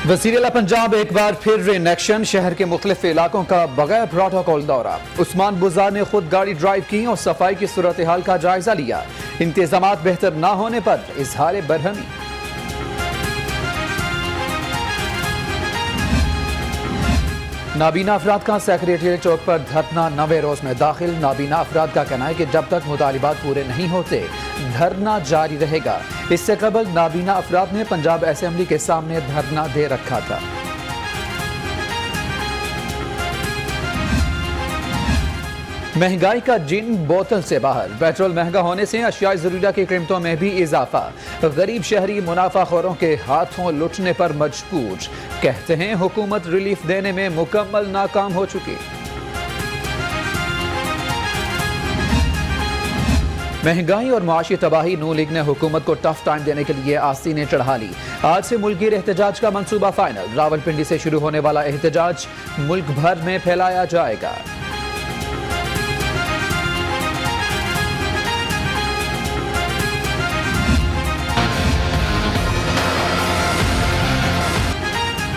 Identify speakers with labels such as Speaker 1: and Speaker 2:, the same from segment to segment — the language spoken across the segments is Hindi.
Speaker 1: वज़ीर-ए-आला पंजाब एक बार फिर इन एक्शन। शहर के मुख्तलिफ इलाकों का बगैर प्रोटोकॉल दौरा। उस्मान बुज़दार ने खुद गाड़ी ड्राइव की और सफाई की सूरत हाल का जायजा लिया। इंतजामात बेहतर न होने पर इजहार बरहमी। नाबीना अफराद का सेक्रेटेरिएट चौक पर धरना 9वें रोज में दाखिल। नाबीना अफराद का कहना है कि जब तक मुतालिबात पूरे नहीं होते धरना जारी रहेगा। इससे कबल नाबीना अफराद ने पंजाब असेंबली के सामने धरना दे रखा था। महंगाई का जिन बोतल से बाहर। पेट्रोल महंगा होने से अशियाए ज़रूरिया की कीमतों में भी इजाफा। गरीब शहरी मुनाफाखोरों के हाथों लुटने पर मजबूर। कहते हैं हुकूमत रिलीफ देने में मुकम्मल नाकाम हो चुकी। महंगाई और मुआशी तबाही। नू लीग ने हुकूमत को टफ टाइम देने के लिए आस्तीनें चढ़ा ली। आज से मुल्की एहतजाज का मंसूबा फाइनल। रावलपिंडी से शुरू होने वाला एहतजाज मुल्क भर में फैलाया जाएगा।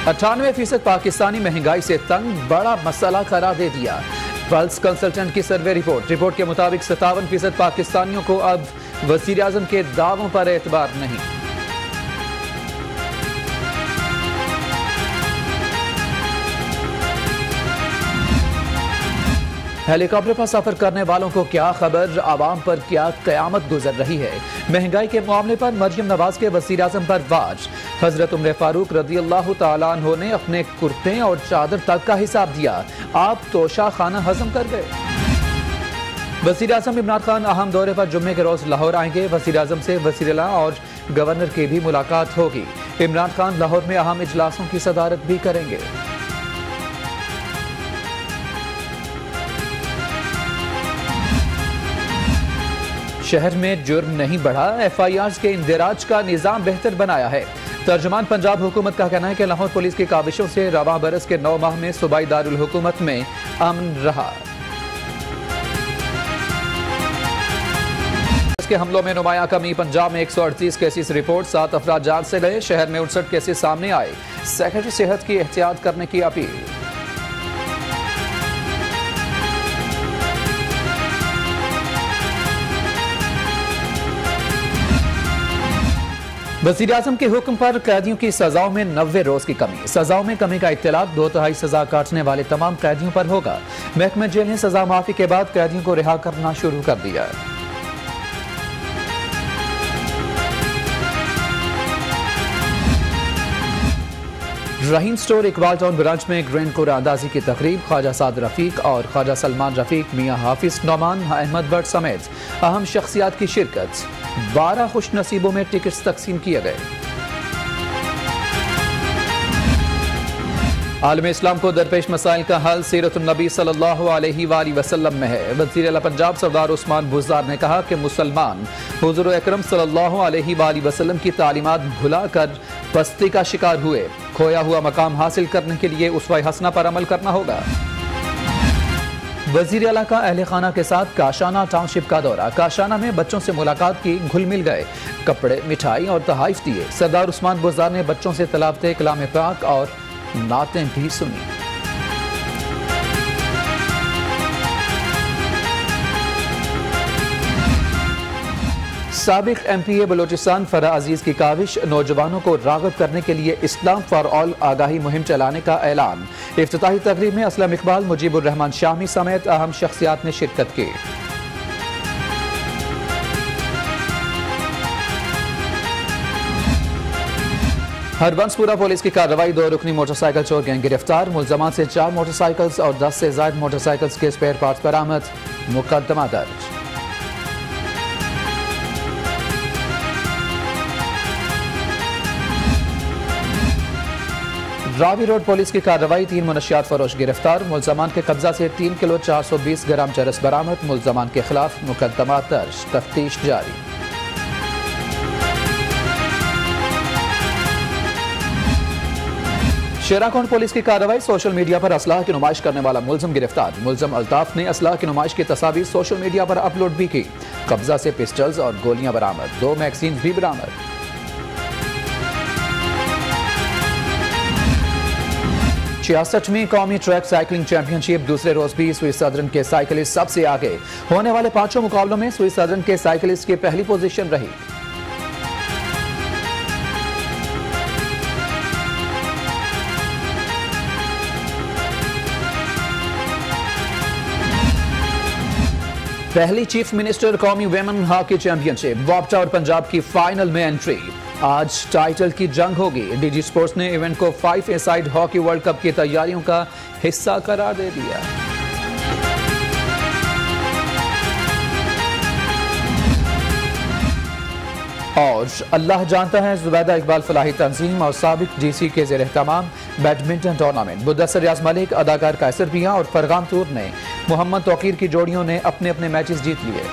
Speaker 1: %98 पाकिस्तानी महंगाई से तंग। बड़ा मसला करार दे दिया। पल्स कंसल्टेंट की सर्वे रिपोर्ट के मुताबिक 57% पाकिस्तानियों को अब वज़ीर आज़म के दावों पर एतबार नहीं। हेलीकॉप्टर पर सफर करने वालों को क्या खबर, आवाम पर क्या कयामत गुजर रही है। महंगाई के मामले पर मरियम नवाज के वज़ीर आज़म पर वार। हजरत उमर फारूक रज़ियल्लाहु ताला अन्हु ने अपने कुर्ते और चादर तक का हिसाब दिया। आप तोशा खाना हजम कर गए। वज़ीर आज़म इमरान खान अहम दौरे पर जुम्मे के रोज लाहौर आएंगे। वज़ीर आज़म से वज़ीर-ए-आला और गवर्नर की भी मुलाकात होगी। इमरान खान लाहौर में अहम इजलासों की सदारत भी करेंगे। शहर में जुर्म नहीं बढ़ा। FIRs के इंदिराज का निजाम बेहतर बनाया है। तर्जुमान पंजाब हुकूमत का कहना है कि लाहौर पुलिस की काविशों से रवां बरस के 9 माह में सूबाई दारुल हुकूमत में अमन रहा। के हमलों में नुमाया कमी। पंजाब में 138 केसेस रिपोर्ट। 7 अफराद जान से गए। शहर में 59 केसेस सामने आए। सेक्रेटरी सेहत की एहतियात करने की अपील। वज़ीर आज़म के हुक्म पर कैदियों की सजाओं में 90 रोज की कमी। सजाओं में कमी का इत्तलाक 2/3 सजा काटने वाले तमाम कैदियों पर होगा। महकमा जेल ने सजा माफी के बाद कैदियों को रिहा करना शुरू कर दिया। रहीम स्टोर इकबाल टाउन ब्रांच में ग्रैंड कुरानंदाजी की तकरीब। ख्वाजा साद रफीक और ख्वाजा सलमान रफीक, मियाँ हाफिज नौमान, अहमद भट्ट समेत अहम शख्सियात की शिरकत। 12 खुश नसीबों में टिकट्स तकसीम किए गए। आलम इस्लाम को दरपेश मसाइल का हल सीरतुन नबी सल्लल्लाहु अलैहि वसल्लम में है। वज़ीर-ए-आला पंजाब सरदार उस्मान बुज़दार ने कहा कि मुसलमान हुज़ूर अकरम सल्लल्लाहु अलैहि वसल्लम की तालीमात भुला कर पस्ती का शिकार हुए। खोया हुआ मकाम हासिल करने के लिए उसवा हसना पर अमल करना होगा। वज़ीर-ए-आला का अहले खाना के साथ काशाना टाउनशिप का दौरा। काशाना में बच्चों से मुलाकात की, घुल मिल गए, कपड़े, मिठाई और तहाइफ दिए। सरदार उस्मान बुज़दार ने बच्चों से तलावते कलाम पाक और नातें भी सुनी। साबिक MPA बलोचिस्तान फराह अजीज की काविश। नौजवानों को राग़िब करने के लिए इस्लाम फॉर ऑल आगाही मुहिम चलाने का ऐलान। इफ्तिताही तकरीब में असलम इकबाल, मुजीबुर रहमान शामी समेत अहम शख्सियात ने शिरकत की। हरबंसपुरा पुलिस की कार्रवाई। 2 रुकनी मोटरसाइकिल चोर गैंग गिरफ्तार। मुलजमान से 4 मोटरसाइकिल्स और 10 से ज्यादा मोटरसाइकिल्स के स्पेयर पार्ट्स बरामद। मुकदमा दर्ज। रावी रोड पुलिस की कार्रवाई। 3 मुनशियात फरोश गिरफ्तार। मुलजमान के कब्जा से 3 किलो 420 ग्राम चरस बरामद। मुलजमान के खिलाफ मुकदमा दर्ज। तफ्तीश जारी। शेराकोट पुलिस की कार्रवाई। सोशल मीडिया पर असलाह की नुमाइश करने वाला मुलजम गिरफ्तार। मुलजम अल्ताफ ने असलाह की नुमाइश की तस्वीर सोशल मीडिया पर अपलोड भी की। कब्जा से पिस्टल्स और गोलियां बरामद। 2 मैगजीन भी बरामद। 66वीं कौमी ट्रैक साइकिलिंग चैंपियनशिप दूसरे रोज भी स्विस सदर्न के साइकिलिस्ट सबसे आगे। होने वाले 5 मुकाबलों में स्विस सदर्न के साइकिलिस्ट की पहली पोजीशन रही। पहली चीफ मिनिस्टर कौमी वेमेन हॉकी चैंपियनशिप वापटा और पंजाब की फाइनल में एंट्री। आज टाइटल की जंग होगी। डीजी स्पोर्ट्स ने इवेंट को 5 ए साइड हॉकी वर्ल्ड कप की तैयारियों का हिस्सा करार दे दिया। और अल्लाह जानता है जुबैदा इकबाल फलाही तंजीम और साबिक डीसी के ज़ेर एहतमाम बैडमिंटन टूर्नामेंट मुदस्सर रियाज मलिक, अदाकार कायसर पिया और फरगान तूर ने मोहम्मद तौकीर की जोड़ियों ने अपने अपने मैचेस जीत लिए।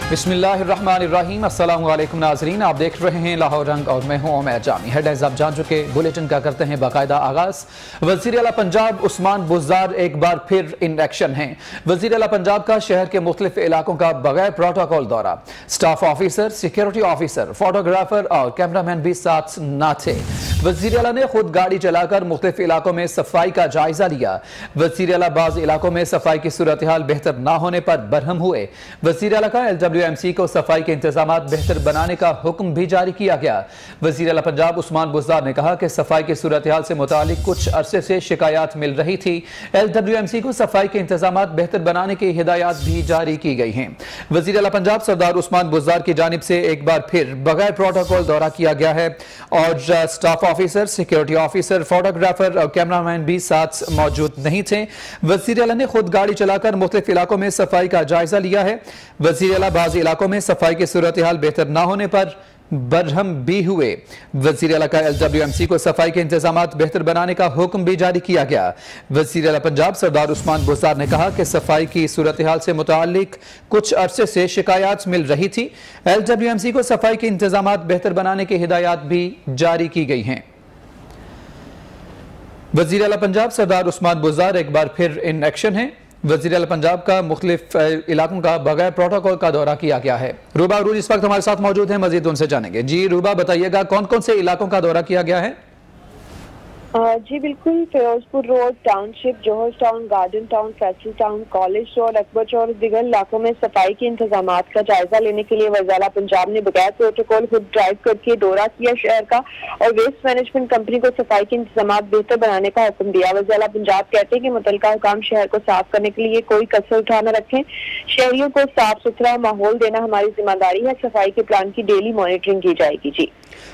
Speaker 1: बिस्मिल्लाहिर्रहमानिर्रहीम। अस्सलाम वालेकुम नाज़रीन, आप देख रहे हैं लाहौर रंग और मैं हूं उमैर जामी। हेडलाइंस आप जान चुके, बुलेटिन का करते हैं बाकायदा आगाज। वज़ीर आला पंजाब उस्मान बुज़दार एक बार फिर इन एक्शन हैं। वज़ीर आला पंजाब का शहर के मुख्तलिफ इलाकों का बगैर प्रोटोकॉल दौरा। Staff officer, security officer, photographer और कैमरामैन भी साथ न थे। वज़ीर आला ने खुद गाड़ी चलाकर मुख्तलिफ इलाकों में सफाई का जायजा लिया। वज़ीर आला बाज़ इलाकों में सफाई की सूरत हाल बेहतर न होने पर बरहम हुए। वज़ीर आला का LWMC को सफाई के इंतजाम बेहतर बनाने का हुक्म भी जारी किया गया। वज़ीर आला पंजाब उस्मान बुज़दार ने कहा कि सफाई की सूरत हाल से मुतालिक कुछ अरसे से शिकायत मिल रही थी। LWMC को सफाई के इंतजाम बेहतर बनाने की हिदायत भी जारी की गई हैं। वज़ीर आला पंजाब सरदार उस्मान बुज़दार की जानिब से एक बार फिर बगैर प्रोटोकॉल दौरा किया गया है और staff officer, security officer, photographer और कैमरामैन भी साथ मौजूद नहीं थे। वज़ीर आला ने खुद गाड़ी चलाकर मुख्तलिफ इलाकों में सफाई का जायजा लिया है। वज़ीर आला बाज़ इलाकों में सफाई की सूरत हाल बेहतर न होने पर बरहम भी हुए। वज़ीर आला का LWMC को सफाई के इंतजाम बेहतर बनाने का हुक्म भी जारी किया गया। वज़ीर आला पंजाब सरदार उस्मान बुज़दार ने कहा कि सफाई की सूरत हाल से मुतालिक कुछ अरसे से शिकायत मिल रही थी। LWMC को सफाई के इंतजाम बेहतर बनाने की हिदायत भी जारी की गई हैं। वज़ीर आला पंजाब सरदार उस्मान बुज़दार एक बार फिर इन एक्शन है। वज़ीर आला पंजाब का मुख्तलिफ इलाकों का बगैर प्रोटोकॉल का दौरा किया गया है। रूबा अरूज इस वक्त हमारे साथ मौजूद हैं, मजीद उनसे जानेंगे। जी रूबा, बताइएगा कौन कौन से इलाकों का दौरा किया गया है?
Speaker 2: जी बिल्कुल, Ferozepur road, township, Johar town, garden town, Faisal town, college road, Akbar Chowk और दिगर इलाकों में सफाई के इंतजाम का जायजा लेने के लिए वज़ीर आला पंजाब ने बगैर प्रोटोकॉल खुद ड्राइव करके दौरा किया शहर का और वेस्ट मैनेजमेंट कंपनी को सफाई के इंतजाम बेहतर बनाने का हुक्म दिया। वज़ीर आला पंजाब कहते हैं कि मुतल्लिका हुकाम शहर को साफ करने के लिए कोई कसर उठा न रखें। शहरियों को साफ सुथरा माहौल देना हमारी जिम्मेदारी है। सफाई के प्लान की डेली मॉनिटरिंग की जाएगी। जी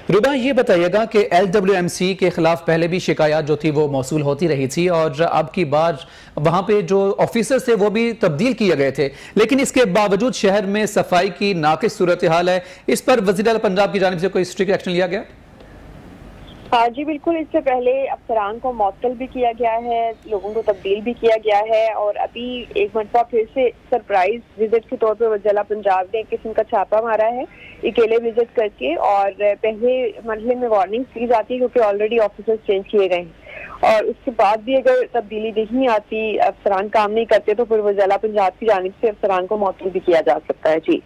Speaker 1: रूबा, ये बताइएगा कि LWMC के खिलाफ पहले भी शिकायत जो थी वो मौसूल होती रही थी और अब की बार वहां पे जो ऑफिसर्स थे वो भी तब्दील किए गए थे, लेकिन इसके बावजूद शहर में सफाई की नाकिस सूरत हाल है। इस पर वज़ीर आला पंजाब की जानिब से कोई स्ट्रिक्ट एक्शन लिया गया?
Speaker 2: जी बिल्कुल, इससे पहले अफसरान को मअतल भी किया गया है, लोगों को तब्दील भी किया गया है और अभी एक मरतबा फिर से सरप्राइज विजिट के तौर पर वज़ीर आला पंजाब ने एक किस्म का छापा मारा है अकेले विजिट करके। और पहले मरहले में वार्निंग दी जाती है क्योंकि ऑलरेडी ऑफिसर्स चेंज किए गए हैं और उसके बाद भी अगर तब्दीली नहीं आती, अफसरान काम नहीं करते तो फिर वज़ीर आला पंजाब की जानिब से अफसरान को मअतल भी किया जा सकता है। जी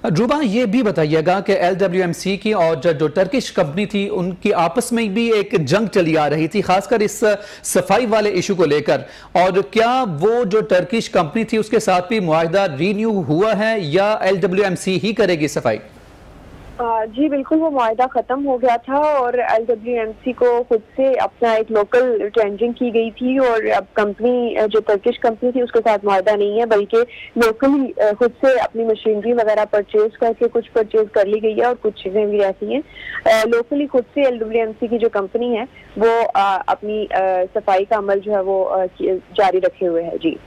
Speaker 1: रूबा, ये भी बताइएगा कि LWMC की और जो टर्किश कंपनी थी उनकी आपस में भी एक जंग चली आ रही थी, खासकर इस सफाई वाले इशू को लेकर, और क्या वो जो टर्किश कंपनी थी उसके साथ भी मुआहदा रीन्यू हुआ है या LWMC ही करेगी सफाई?
Speaker 2: जी बिल्कुल, वो मुआहदा खत्म हो गया था और LWMC को खुद से अपना एक लोकल टेंडरिंग की गई थी और अब कंपनी जो टर्किश कंपनी थी उसके साथ मुआहदा नहीं है बल्कि लोकली खुद से अपनी मशीनरी वगैरह परचेज करके कुछ परचेज कर ली गई है और कुछ चीजें भी ऐसी हैं लोकली खुद से LWMC की जो कंपनी है वो अपनी सफाई का अमल जो है वो जारी रखे हुए है। जी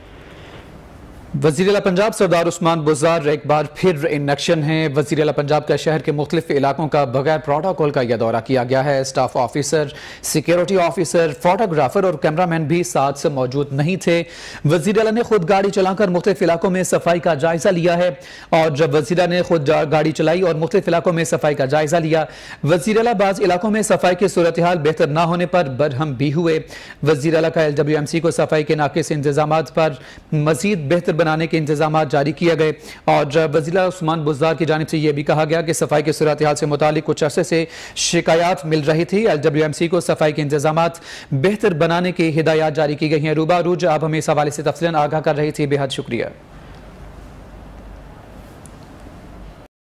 Speaker 1: वज़ीर आला पंजाब सरदार उस्मान बुज़दार एक बार फिर इन एक्शन है। वज़ीर आला पंजाब का शहर के मुख्तलिफ इलाकों का बगैर प्रोटोकॉल का यह दौरा किया गया है। Staff officer, security officer, photographer और कैमरामैन भी साथ से मौजूद नहीं थे। वज़ीर आला ने खुद गाड़ी चलाकर मुख्तलिफ इलाकों में सफाई का जायजा लिया है और जब वज़ीर आला ने खुद गाड़ी चलाई और मुख्तलिफ इलाकों में सफाई का जायजा लिया, वज़ीर आला बाज़ इलाकों में सफाई की सूरत हाल बेहतर न होने पर बरहम भी हुए। वज़ीर आला का LWMC को सफाई के नाकिस इंतजाम पर मजीद बेहतर बनाने के इंतजाम जारी किए गए। और वज़ीर उस्मान बुज़दार की जानिब से यह भी कहा गया कि सफाई की सूरत हाल से मुतालिक कुछ अरसे से शिकायत मिल रही थी। LWMC को सफाई के इंतजाम बेहतर बनाने की हिदायत जारी की गई हैं। रूबा अरूज आप हमें इस हवाले से तफसीलन आगाह कर रही थी, बेहद शुक्रिया।